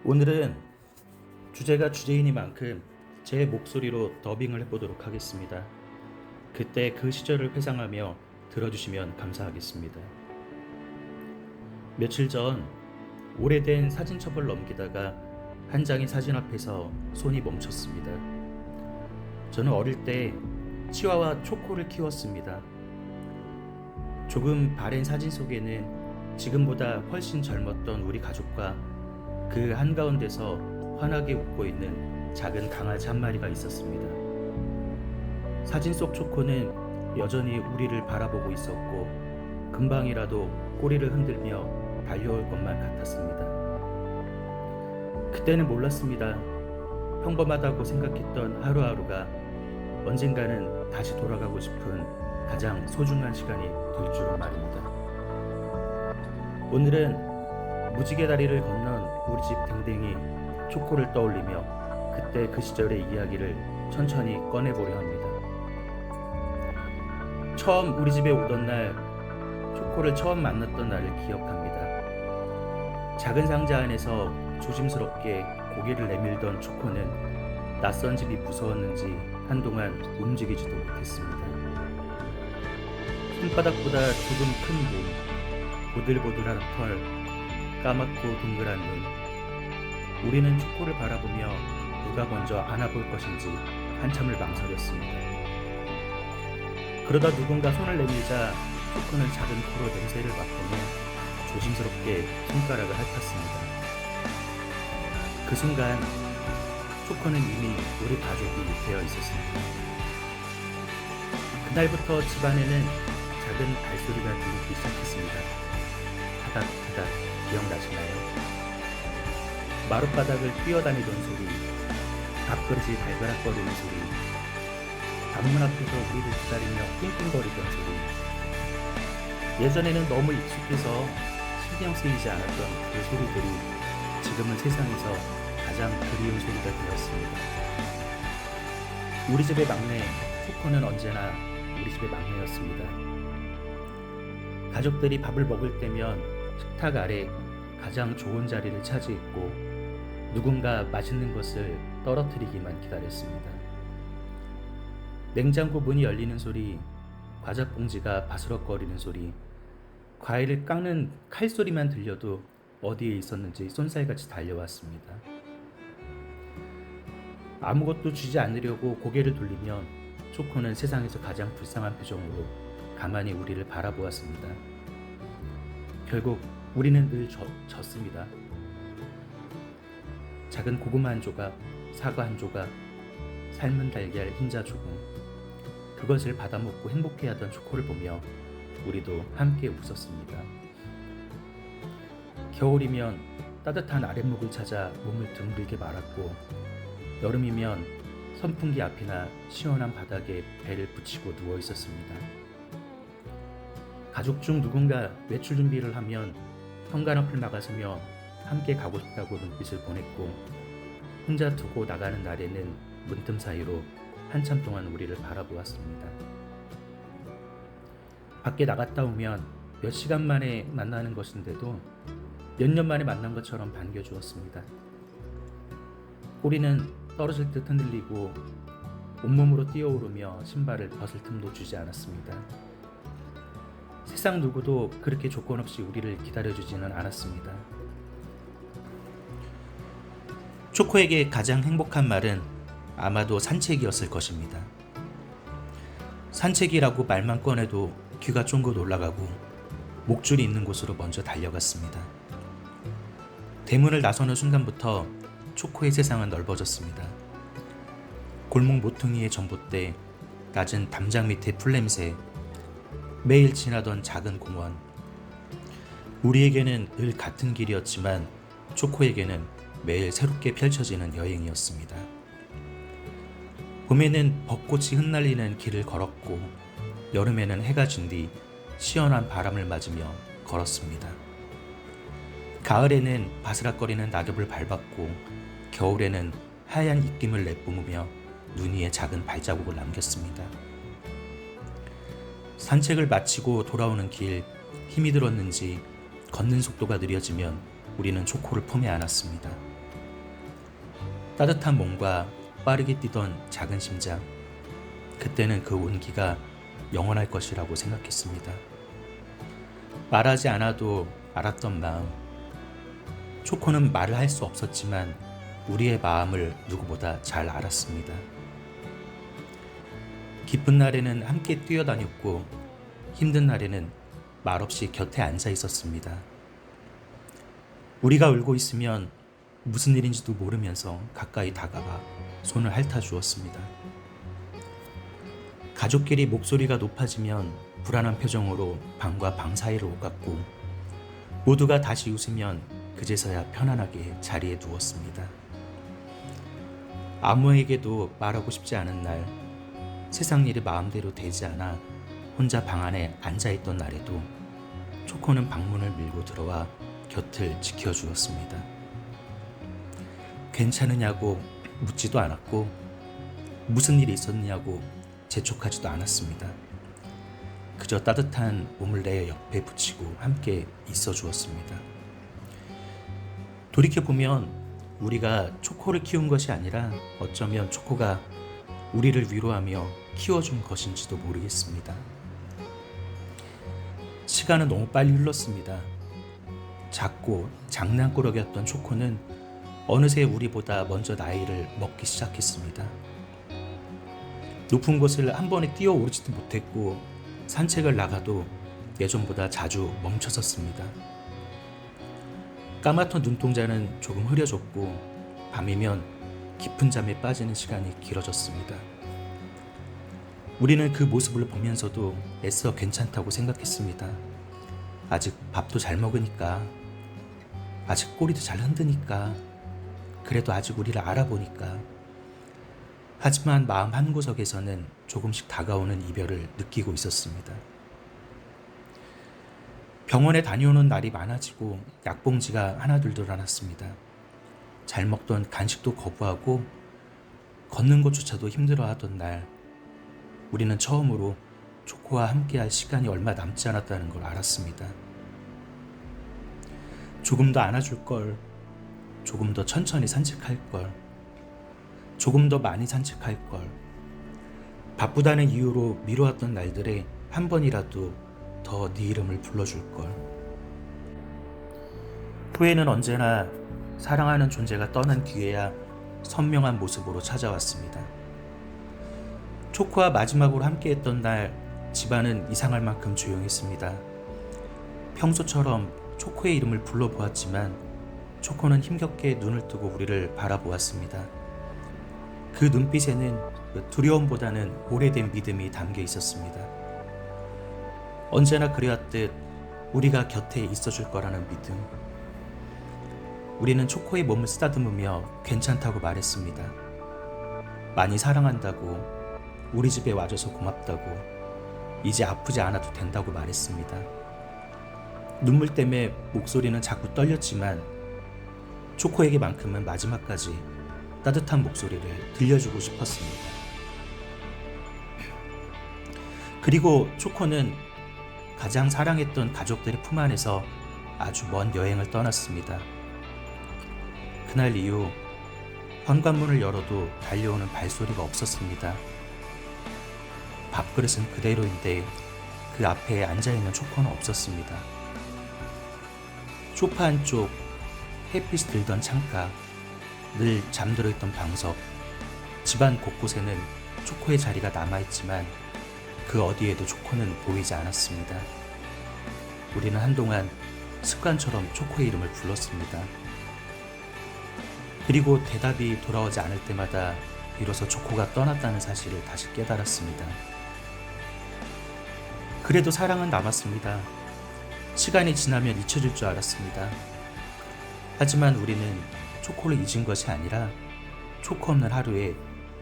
오늘은 주제가 주제이니만큼 제 목소리로 더빙을 해보도록 하겠습니다. 그때 그 시절을 회상하며 들어주시면 감사하겠습니다. 며칠 전 오래된 사진첩을 넘기다가 한 장의 사진 앞에서 손이 멈췄습니다. 저는 어릴 때 치와와 초코를 키웠습니다. 조금 바랜 사진 속에는 지금보다 훨씬 젊었던 우리 가족과 그 한가운데서 환하게 웃고 있는 작은 강아지 한 마리가 있었습니다. 사진 속 초코는 여전히 우리를 바라보고 있었고 금방이라도 꼬리를 흔들며 달려올 것만 같았습니다. 그때는 몰랐습니다. 평범하다고 생각했던 하루하루가 언젠가는 다시 돌아가고 싶은 가장 소중한 시간이 될 줄은 말입니다. 오늘은 무지개 다리를 건넌 우리 집 댕댕이 초코를 떠올리며 그때 그 시절의 이야기를 천천히 꺼내보려 합니다. 처음 우리 집에 오던 날, 초코를 처음 만났던 날을 기억합니다. 작은 상자 안에서 조심스럽게 고개를 내밀던 초코는 낯선 집이 무서웠는지 한동안 움직이지도 못했습니다. 손바닥보다 조금 큰 몸, 보들보들한 털, 까맣고 동그란 눈. 우리는 초코를 바라보며 누가 먼저 안아볼 것인지 한참을 망설였습니다. 그러다 누군가 손을 내밀자 초코는 작은 코로 냄새를 맡으며 조심스럽게 손가락을 핥았습니다. 그 순간 초코는 이미 우리 가족이 되어 있었습니다. 그날부터 집안에는 작은 발소리가 들리기 시작했습니다. 타닥타닥 기억나시나요? 마룻바닥을 뛰어다니던 소리, 밥그릇이 발가락거리는 소리, 방문 앞에서 우리를 기다리며 낑낑거리던 소리. 예전에는 너무 익숙해서 신경 쓰이지 않았던 그 소리들이 지금은 세상에서 가장 그리운 소리가 되었습니다. 우리 집의 막내 초코는 언제나 우리 집의 막내였습니다. 가족들이 밥을 먹을 때면 식탁 아래 가장 좋은 자리를 차지했고 누군가 맛있는 것을 떨어뜨리기만 기다렸습니다. 냉장고 문이 열리는 소리, 과자 봉지가 바스럭거리는 소리, 과일을 깎는 칼소리만 들려도 어디에 있었는지 쏜살같이 달려왔습니다. 아무것도 주지 않으려고 고개를 돌리면 초코는 세상에서 가장 불쌍한 표정으로 가만히 우리를 바라보았습니다. 결국 우리는 늘 졌습니다. 작은 고구마 한 조각, 사과 한 조각, 삶은 달걀 흰자 조금, 그것을 받아먹고 행복해하던 초코를 보며 우리도 함께 웃었습니다. 겨울이면 따뜻한 아랫목을 찾아 몸을 둥글게 말았고 여름이면 선풍기 앞이나 시원한 바닥에 배를 붙이고 누워 있었습니다. 가족 중 누군가 외출 준비를 하면 현관 앞을 막아서며 함께 가고 싶다고 눈빛을 보냈고 혼자 두고 나가는 날에는 문틈 사이로 한참 동안 우리를 바라보았습니다. 밖에 나갔다 오면 몇 시간 만에 만나는 것인데도 몇 년 만에 만난 것처럼 반겨주었습니다. 꼬리는 떨어질 듯 흔들리고 온몸으로 뛰어오르며 신발을 벗을 틈도 주지 않았습니다. 세상 누구도 그렇게 조건 없이 우리를 기다려주지는 않았습니다. 초코에게 가장 행복한 말은 아마도 산책이었을 것입니다. 산책이라고 말만 꺼내도 귀가 쫑긋 올라가고 목줄이 있는 곳으로 먼저 달려갔습니다. 대문을 나서는 순간부터 초코의 세상은 넓어졌습니다. 골목 모퉁이의 전봇대, 낮은 담장 밑의 풀냄새, 매일 지나던 작은 공원. 우리에게는 늘 같은 길이었지만 초코에게는 매일 새롭게 펼쳐지는 여행이었습니다. 봄에는 벚꽃이 흩날리는 길을 걸었고 여름에는 해가 진 뒤 시원한 바람을 맞으며 걸었습니다. 가을에는 바스락거리는 낙엽을 밟았고 겨울에는 하얀 입김을 내뿜으며 눈 위에 작은 발자국을 남겼습니다. 산책을 마치고 돌아오는 길, 힘이 들었는지 걷는 속도가 느려지면 우리는 초코를 품에 안았습니다. 따뜻한 몸과 빠르게 뛰던 작은 심장. 그때는 그 온기가 영원할 것이라고 생각했습니다. 말하지 않아도 알았던 마음. 초코는 말을 할 수 없었지만 우리의 마음을 누구보다 잘 알았습니다. 기쁜 날에는 함께 뛰어다녔고 힘든 날에는 말없이 곁에 앉아 있었습니다. 우리가 울고 있으면 무슨 일인지도 모르면서 가까이 다가와 손을 핥아 주었습니다. 가족끼리 목소리가 높아지면 불안한 표정으로 방과 방 사이를 오갔고 모두가 다시 웃으면 그제서야 편안하게 자리에 누웠습니다. 아무에게도 말하고 싶지 않은 날, 세상 일이 마음대로 되지 않아 혼자 방 안에 앉아있던 날에도 초코는 방문을 밀고 들어와 곁을 지켜주었습니다. 괜찮으냐고 묻지도 않았고 무슨 일이 있었냐고 재촉하지도 않았습니다. 그저 따뜻한 몸을 내 옆에 붙이고 함께 있어 주었습니다. 돌이켜보면 우리가 초코를 키운 것이 아니라 어쩌면 초코가 우리를 위로하며 키워준 것인지도 모르겠습니다. 시간은 너무 빨리 흘렀습니다. 작고 장난꾸러기였던 초코는 어느새 우리보다 먼저 나이를 먹기 시작했습니다. 높은 곳을 한 번에 뛰어오르지도 못했고 산책을 나가도 예전보다 자주 멈춰섰습니다. 까맣던 눈동자는 조금 흐려졌고 밤이면 깊은 잠에 빠지는 시간이 길어졌습니다. 우리는 그 모습을 보면서도 애써 괜찮다고 생각했습니다. 아직 밥도 잘 먹으니까, 아직 꼬리도 잘 흔드니까, 그래도 아직 우리를 알아보니까. 하지만 마음 한구석에서는 조금씩 다가오는 이별을 느끼고 있었습니다. 병원에 다녀오는 날이 많아지고 약봉지가 하나둘 늘어났습니다. 잘 먹던 간식도 거부하고 걷는 것조차도 힘들어하던 날, 우리는 처음으로 초코와 함께할 시간이 얼마 남지 않았다는 걸 알았습니다. 조금 더 안아줄 걸, 조금 더 천천히 산책할 걸, 조금 더 많이 산책할 걸, 바쁘다는 이유로 미뤄왔던 날들에 한 번이라도 더 네 이름을 불러줄 걸. 후회는 언제나 사랑하는 존재가 떠난 뒤에야 선명한 모습으로 찾아왔습니다. 초코와 마지막으로 함께했던 날, 집안은 이상할 만큼 조용했습니다. 평소처럼 초코의 이름을 불러보았지만 초코는 힘겹게 눈을 뜨고 우리를 바라보았습니다. 그 눈빛에는 두려움보다는 오래된 믿음이 담겨 있었습니다. 언제나 그래왔듯 우리가 곁에 있어줄 거라는 믿음. 우리는 초코의 몸을 쓰다듬으며 괜찮다고 말했습니다. 많이 사랑한다고, 우리 집에 와줘서 고맙다고, 이제 아프지 않아도 된다고 말했습니다. 눈물 때문에 목소리는 자꾸 떨렸지만 초코에게만큼은 마지막까지 따뜻한 목소리를 들려주고 싶었습니다. 그리고 초코는 가장 사랑했던 가족들의 품 안에서 아주 먼 여행을 떠났습니다. 그날 이후 현관문을 열어도 달려오는 발소리가 없었습니다. 밥그릇은 그대로인데 그 앞에 앉아있는 초코는 없었습니다. 소파 한쪽, 햇빛이 들던 창가, 늘 잠들어 있던 방석, 집안 곳곳에는 초코의 자리가 남아있지만 그 어디에도 초코는 보이지 않았습니다. 우리는 한동안 습관처럼 초코의 이름을 불렀습니다. 그리고 대답이 돌아오지 않을 때마다 비로소 초코가 떠났다는 사실을 다시 깨달았습니다. 그래도 사랑은 남았습니다. 시간이 지나면 잊혀질 줄 알았습니다. 하지만 우리는 초코를 잊은 것이 아니라 초코 없는 하루에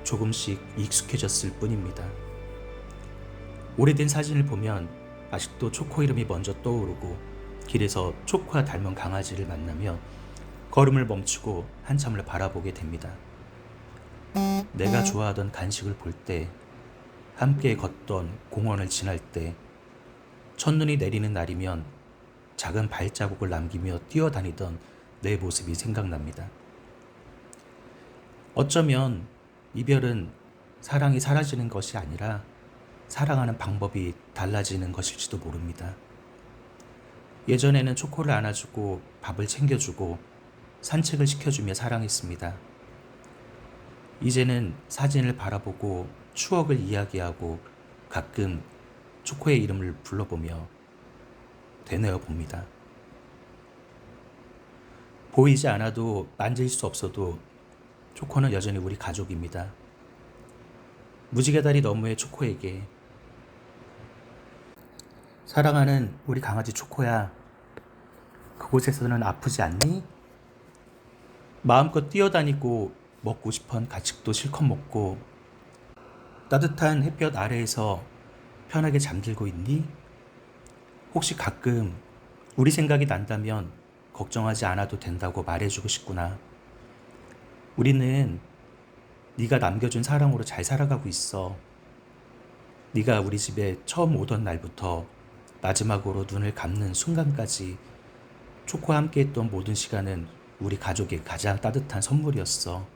조금씩 익숙해졌을 뿐입니다. 오래된 사진을 보면 아직도 초코 이름이 먼저 떠오르고 길에서 초코와 닮은 강아지를 만나며 걸음을 멈추고 한참을 바라보게 됩니다. 내가 좋아하던 간식을 볼 때, 함께 걷던 공원을 지날 때, 첫눈이 내리는 날이면 작은 발자국을 남기며 뛰어다니던 내 모습이 생각납니다. 어쩌면 이별은 사랑이 사라지는 것이 아니라 사랑하는 방법이 달라지는 것일지도 모릅니다. 예전에는 초코를 안아주고 밥을 챙겨주고 산책을 시켜주며 사랑했습니다. 이제는 사진을 바라보고 추억을 이야기하고 가끔 초코의 이름을 불러보며 되뇌어 봅니다. 보이지 않아도 만질 수 없어도 초코는 여전히 우리 가족입니다. 무지개 다리 너머의 초코에게 사랑하는 우리 강아지 초코야, 그곳에서는 아프지 않니? 마음껏 뛰어다니고 먹고 싶은 가식도 실컷 먹고 따뜻한 햇볕 아래에서 편하게 잠들고 있니? 혹시 가끔 우리 생각이 난다면 걱정하지 않아도 된다고 말해주고 싶구나. 우리는 네가 남겨준 사랑으로 잘 살아가고 있어. 네가 우리 집에 처음 오던 날부터 마지막으로 눈을 감는 순간까지 초코와 함께했던 모든 시간은 우리 가족의 가장 따뜻한 선물이었어.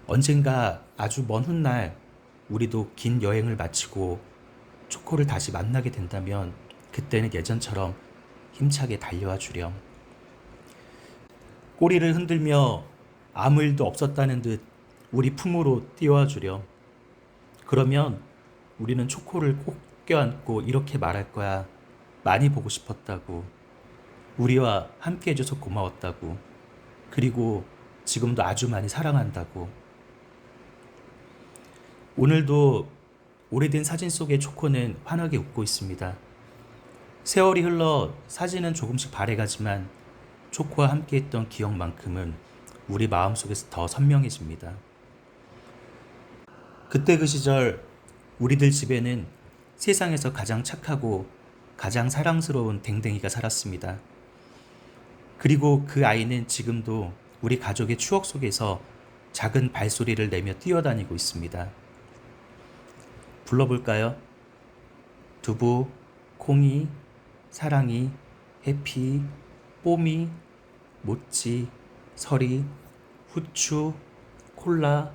언젠가 아주 먼 훗날 우리도 긴 여행을 마치고 초코를 다시 만나게 된다면 그때는 예전처럼 힘차게 달려와 주렴. 꼬리를 흔들며 아무 일도 없었다는 듯 우리 품으로 뛰어와 주렴. 그러면 우리는 초코를 꼭 껴안고 이렇게 말할 거야. 많이 보고 싶었다고. 우리와 함께 해줘서 고마웠다고. 그리고 지금도 아주 많이 사랑한다고. 오늘도 오래된 사진 속의 초코는 환하게 웃고 있습니다. 세월이 흘러 사진은 조금씩 바래가지만 초코와 함께했던 기억만큼은 우리 마음속에서 더 선명해집니다. 그때 그 시절 우리들 집에는 세상에서 가장 착하고 가장 사랑스러운 댕댕이가 살았습니다. 그리고 그 아이는 지금도 우리 가족의 추억 속에서 작은 발소리를 내며 뛰어다니고 있습니다. 불러볼까요? 두부, 콩이, 사랑이, 해피, 뽀미, 모찌, 서리, 후추, 콜라,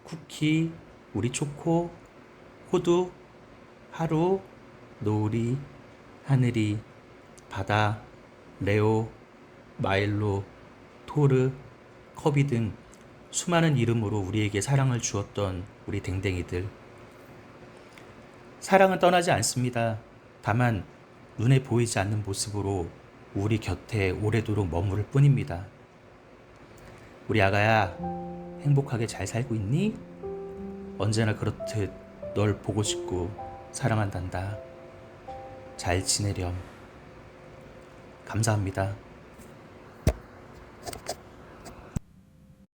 쿠키, 우리 초코, 호두, 하루, 노을이, 하늘이, 바다, 레오, 마일로, 토르, 커비 등 수많은 이름으로 우리에게 사랑을 주었던 우리 댕댕이들. 사랑은 떠나지 않습니다. 다만 눈에 보이지 않는 모습으로 우리 곁에 오래도록 머무를 뿐입니다. 우리 아가야, 행복하게 잘 살고 있니? 언제나 그렇듯 널 보고 싶고 사랑한단다. 잘 지내렴. 감사합니다.